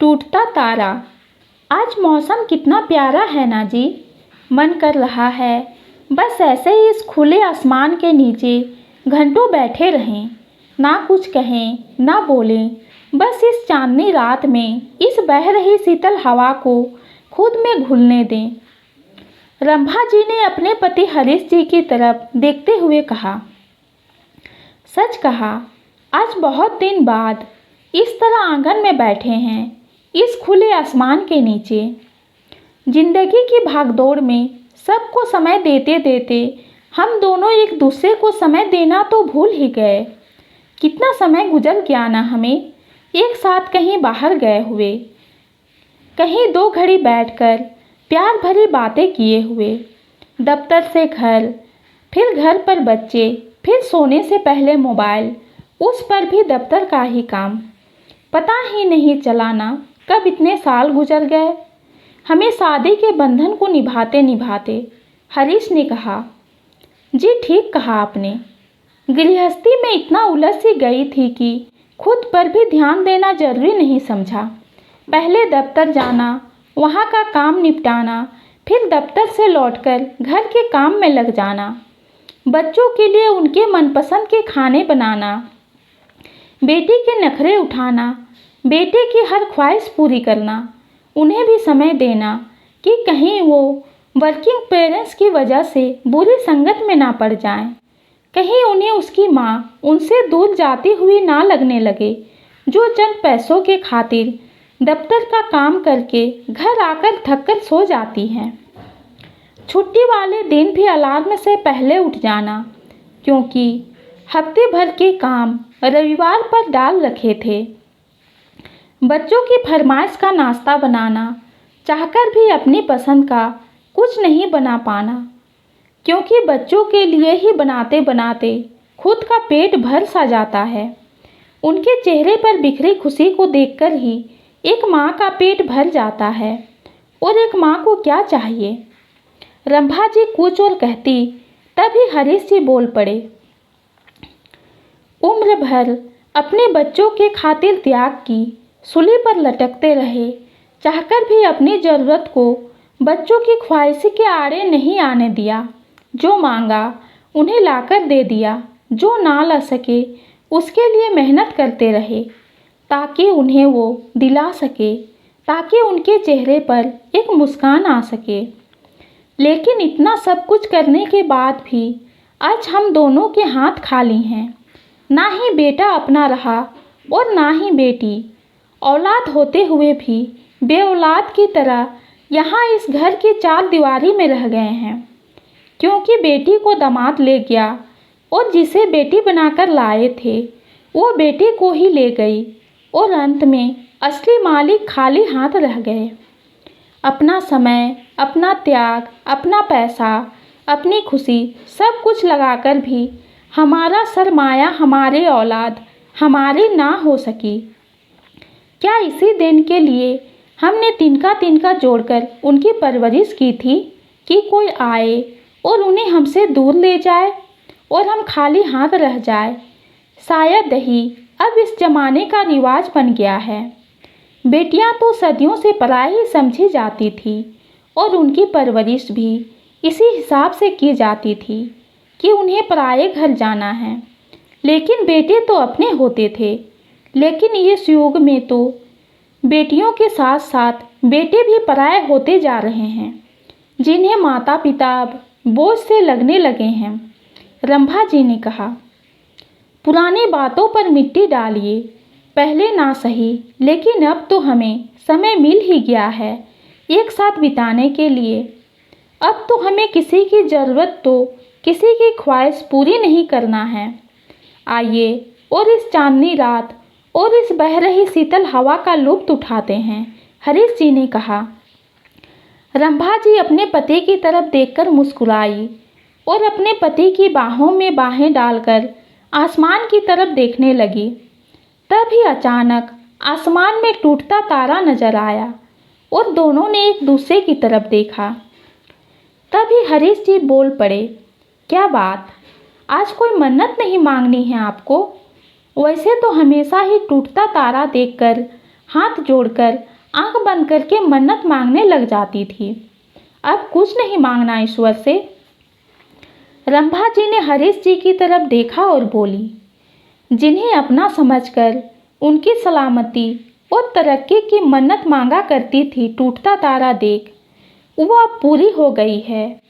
टूटता तारा। आज मौसम कितना प्यारा है ना जी। मन कर रहा है बस ऐसे ही इस खुले आसमान के नीचे घंटों बैठे रहें, ना कुछ कहें ना बोलें, बस इस चांदनी रात में इस बह रही शीतल हवा को खुद में घुलने दें। रंभा जी ने अपने पति हरीश जी की तरफ देखते हुए कहा, सच कहा, आज बहुत दिन बाद इस तरह आंगन में बैठे हैं, इस खुले आसमान के नीचे। जिंदगी की भागदौड़ में सबको समय देते देते हम दोनों एक दूसरे को समय देना तो भूल ही गए। कितना समय गुजर गया ना हमें एक साथ कहीं बाहर गए हुए, कहीं दो घड़ी बैठकर प्यार भरी बातें किए हुए। दफ्तर से घर, फिर घर पर बच्चे, फिर सोने से पहले मोबाइल, उस पर भी दफ्तर का ही काम। पता ही नहीं चला ना कब इतने साल गुजर गए। हमें शादी के बंधन को निभाते निभाते। हरीश ने कहा, जी ठीक कहा आपने। गृहस्थी में इतना उलझ सी गई थी कि खुद पर भी ध्यान देना जरूरी नहीं समझा। पहले दफ्तर जाना, वहाँ का काम निपटाना, फिर दफ्तर से लौटकर घर के काम में लग जाना, बच्चों के लिए उनके मनपसंद के खाने बनाना, बेटी के नखरे उठाना, बेटे की हर ख्वाहिश पूरी करना, उन्हें भी समय देना कि कहीं वो वर्किंग पेरेंट्स की वजह से बुरी संगत में ना पड़ जाएं, कहीं उन्हें उसकी माँ उनसे दूर जाती हुई ना लगने लगे, जो चंद पैसों के खातिर दफ्तर का काम करके घर आकर थककर सो जाती हैं। छुट्टी वाले दिन भी अलार्म से पहले उठ जाना, क्योंकि हफ्ते भर के काम रविवार पर डाल रखे थे। बच्चों की फरमाइश का नाश्ता बनाना, चाहकर भी अपनी पसंद का कुछ नहीं बना पाना, क्योंकि बच्चों के लिए ही बनाते बनाते खुद का पेट भर सा जाता है। उनके चेहरे पर बिखरी खुशी को देखकर ही एक माँ का पेट भर जाता है। और एक माँ को क्या चाहिए। रंभा जी कुछ और कहती, तभी हरीश जी बोल पड़े, उम्र भर अपने बच्चों के खातिर त्याग की सूली पर लटकते रहे, चाहकर भी अपनी ज़रूरत को बच्चों की ख्वाहिश के आड़े नहीं आने दिया। जो मांगा उन्हें लाकर दे दिया, जो ना ला सके उसके लिए मेहनत करते रहे, ताकि उन्हें वो दिला सके, ताकि उनके चेहरे पर एक मुस्कान आ सके। लेकिन इतना सब कुछ करने के बाद भी आज हम दोनों के हाथ खाली हैं। ना ही बेटा अपना रहा और ना ही बेटी। औलाद होते हुए भी बेऔलाद की तरह यहाँ इस घर की चार दीवारी में रह गए हैं, क्योंकि बेटी को दामाद ले गया और जिसे बेटी बनाकर लाए थे वो बेटी को ही ले गई, और अंत में असली मालिक खाली हाथ रह गए। अपना समय, अपना त्याग, अपना पैसा, अपनी खुशी सब कुछ लगाकर भी हमारा सरमाया हमारी औलाद हमारी ना हो सकी। क्या इसी दिन के लिए हमने तिनका तिनका जोड़कर उनकी परवरिश की थी कि कोई आए और उन्हें हमसे दूर ले जाए और हम खाली हाथ रह जाए। शायद ही अब इस जमाने का रिवाज बन गया है। बेटियां तो सदियों से पराई ही समझी जाती थी और उनकी परवरिश भी इसी हिसाब से की जाती थी कि उन्हें पराये घर जाना है। लेकिन बेटे तो अपने होते थे। लेकिन इस युग में तो बेटियों के साथ साथ बेटे भी पराये होते जा रहे हैं, जिन्हें माता पिता अब बोझ से लगने लगे हैं। रंभा जी ने कहा, पुरानी बातों पर मिट्टी डालिए, पहले ना सही लेकिन अब तो हमें समय मिल ही गया है एक साथ बिताने के लिए। अब तो हमें किसी की ज़रूरत तो किसी की ख्वाहिश पूरी नहीं करना है। आइए और इस चांदनी रात और इस बह रही शीतल हवा का लुत्फ़ उठाते हैं, हरीश जी ने कहा। रंभा जी अपने पति की तरफ देखकर मुस्कुराई और अपने पति की बाहों में बाहें डालकर आसमान की तरफ देखने लगी। तभी अचानक आसमान में टूटता तारा नजर आया और दोनों ने एक दूसरे की तरफ देखा। तभी हरीश जी बोल पड़े, क्या बात, आज कोई मन्नत नहीं मांगनी है आपको? वैसे तो हमेशा ही टूटता तारा देखकर हाथ जोड़कर आंख बंद करके मन्नत मांगने लग जाती थी। अब कुछ नहीं मांगना ईश्वर से। रंभा जी ने हरीश जी की तरफ देखा और बोली, जिन्हें अपना समझकर उनकी सलामती और तरक्की की मन्नत मांगा करती थी, टूटता तारा देख वो अब पूरी हो गई है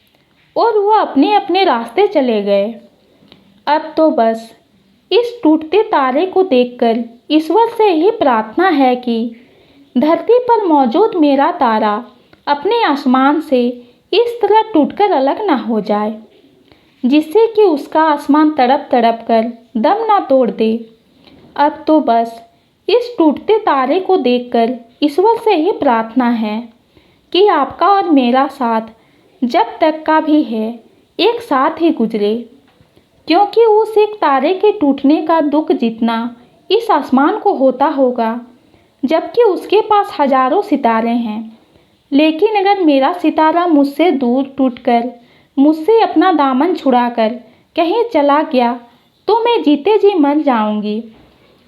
और वो अपने अपने रास्ते चले गए। अब तो बस इस टूटते तारे को देखकर ईश्वर से यही प्रार्थना है कि धरती पर मौजूद मेरा तारा अपने आसमान से इस तरह टूटकर अलग ना हो जाए, जिससे कि उसका आसमान तड़प तड़प कर दम ना तोड़ दे। अब तो बस इस टूटते तारे को देखकर ईश्वर से यही प्रार्थना है कि आपका और मेरा साथ जब तक का भी है एक साथ ही गुजरे, क्योंकि उस एक तारे के टूटने का दुख जितना इस आसमान को होता होगा, जबकि उसके पास हजारों सितारे हैं। लेकिन अगर मेरा सितारा मुझसे दूर टूटकर मुझसे अपना दामन छुड़ाकर कहीं चला गया तो मैं जीते जी मर जाऊंगी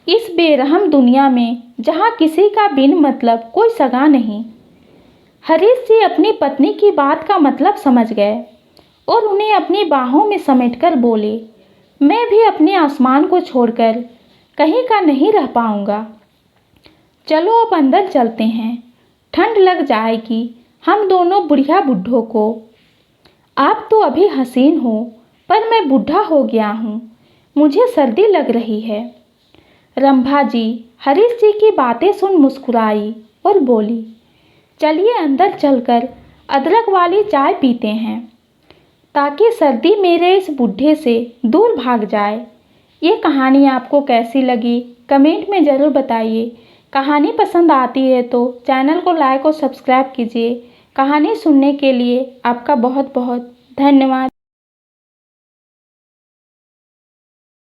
इस बेरहम दुनिया में, जहाँ किसी का बिन मतलब कोई सगा नहीं। हरीश जी अपनी पत्नी की बात का मतलब समझ गए और उन्हें अपनी बाहों में समेटकर बोले, मैं भी अपने आसमान को छोड़कर कहीं का नहीं रह पाऊंगा। चलो अब अंदर चलते हैं, ठंड लग जाएगी हम दोनों बुढ़िया बुड्ढों को। आप तो अभी हसीन हो, पर मैं बूढ़ा हो गया हूँ, मुझे सर्दी लग रही है। रंभा जी हरीश जी की बातें सुन मुस्कुराई और बोली, चलिए अंदर चलकर अदरक वाली चाय पीते हैं, ताकि सर्दी मेरे इस बूढ़े से दूर भाग जाए। ये कहानी आपको कैसी लगी कमेंट में ज़रूर बताइए। कहानी पसंद आती है तो चैनल को लाइक और सब्सक्राइब कीजिए। कहानी सुनने के लिए आपका बहुत बहुत धन्यवाद।